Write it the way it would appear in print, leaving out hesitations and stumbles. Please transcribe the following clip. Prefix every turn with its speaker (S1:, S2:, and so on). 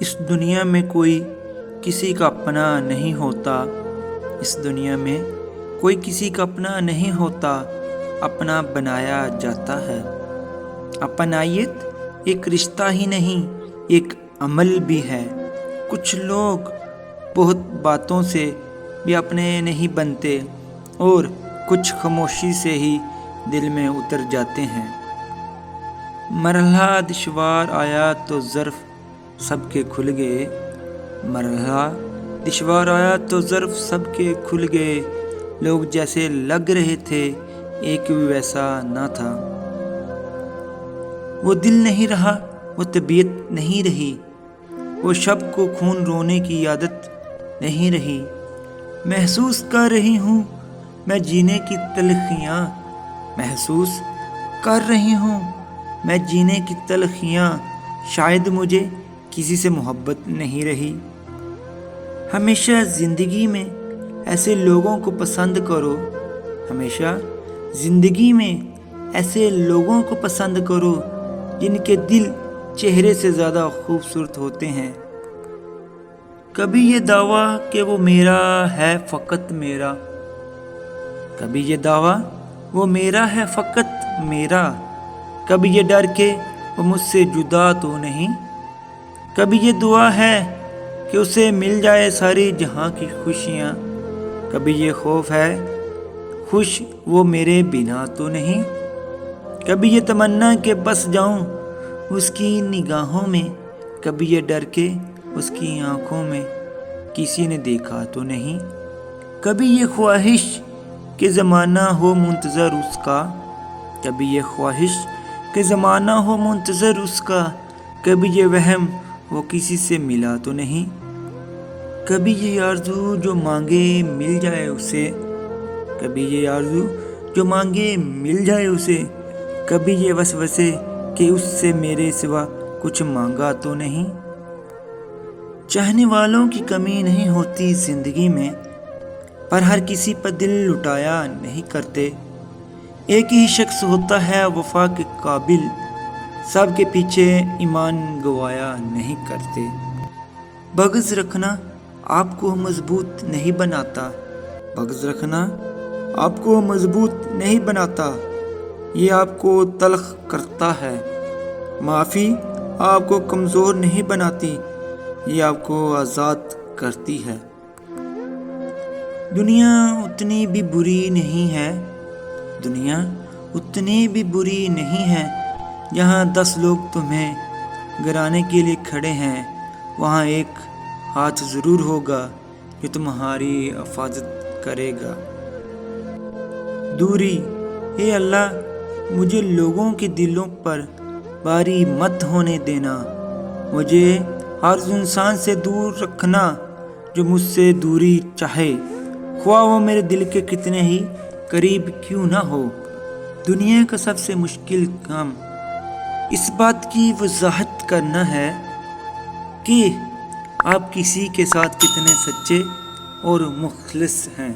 S1: اس دنیا میں کوئی کسی کا اپنا نہیں ہوتا، اس دنیا میں کوئی کسی کا اپنا نہیں ہوتا، اپنا بنایا جاتا ہے۔ اپنائیت ایک رشتہ ہی نہیں، ایک عمل بھی ہے۔ کچھ لوگ بہت باتوں سے بھی اپنے نہیں بنتے اور کچھ خاموشی سے ہی دل میں اتر جاتے ہیں۔ مرحلہ دشوار آیا تو ظرف سب کے کھل گئے، مرحلہ دشوار آیا تو ظرف سب کے کھل گئے، لوگ جیسے لگ رہے تھے ایک بھی ویسا نہ تھا۔ وہ دل نہیں رہا، وہ طبیعت نہیں رہی، وہ شب کو خون رونے کی عادت نہیں رہی۔ محسوس کر رہی ہوں میں جینے کی تلخیاں، محسوس کر رہی ہوں میں جینے کی تلخیاں، شاید مجھے کسی سے محبت نہیں رہی۔ ہمیشہ زندگی میں ایسے لوگوں کو پسند کرو، ہمیشہ زندگی میں ایسے لوگوں کو پسند کرو جن کے دل چہرے سے زیادہ خوبصورت ہوتے ہیں۔ کبھی یہ دعویٰ کہ وہ میرا ہے فقط میرا، کبھی یہ دعویٰ وہ میرا ہے فقط میرا، کبھی یہ ڈر کہ وہ مجھ سے جدا تو نہیں، کبھی یہ دعا ہے کہ اسے مل جائے ساری جہاں کی خوشیاں، کبھی یہ خوف ہے خوش وہ میرے بنا تو نہیں، کبھی یہ تمنا کہ بس جاؤں اس کی نگاہوں میں، کبھی یہ ڈر کہ اس کی آنکھوں میں کسی نے دیکھا تو نہیں، کبھی یہ خواہش کہ زمانہ ہو منتظر اس کا، کبھی یہ خواہش کہ زمانہ ہو منتظر اس کا، کبھی یہ وہم وہ کسی سے ملا تو نہیں، کبھی یہ آرزو جو مانگے مل جائے اسے، کبھی یہ آرزو جو مانگے مل جائے اسے، کبھی یہ وسوسے کہ اس سے میرے سوا کچھ مانگا تو نہیں۔ چاہنے والوں کی کمی نہیں ہوتی زندگی میں، پر ہر کسی پر دل لٹایا نہیں کرتے۔ ایک ہی شخص ہوتا ہے وفا کے قابل، سب کے پیچھے ایمان گوایا نہیں کرتے۔ بغض رکھنا آپ کو مضبوط نہیں بناتا، بغض رکھنا آپ کو مضبوط نہیں بناتا، یہ آپ کو تلخ کرتا ہے۔ معافی آپ کو کمزور نہیں بناتی، یہ آپ کو آزاد کرتی ہے۔ دنیا اتنی بھی بری نہیں ہے، دنیا اتنی بھی بری نہیں ہے، جہاں 10 لوگ تمہیں گرانے کے لیے کھڑے ہیں، وہاں ایک ہاتھ ضرور ہوگا جو تمہاری حفاظت کرے گا۔ دوری، اے اللہ مجھے لوگوں کے دلوں پر باری مت ہونے دینا، مجھے ہر انسان سے دور رکھنا جو مجھ سے دوری چاہے، خواہ وہ میرے دل کے کتنے ہی قریب کیوں نہ ہو۔ دنیا کا سب سے مشکل کام اس بات کی وضاحت کرنا ہے کہ آپ کسی کے ساتھ کتنے سچے اور مخلص ہیں۔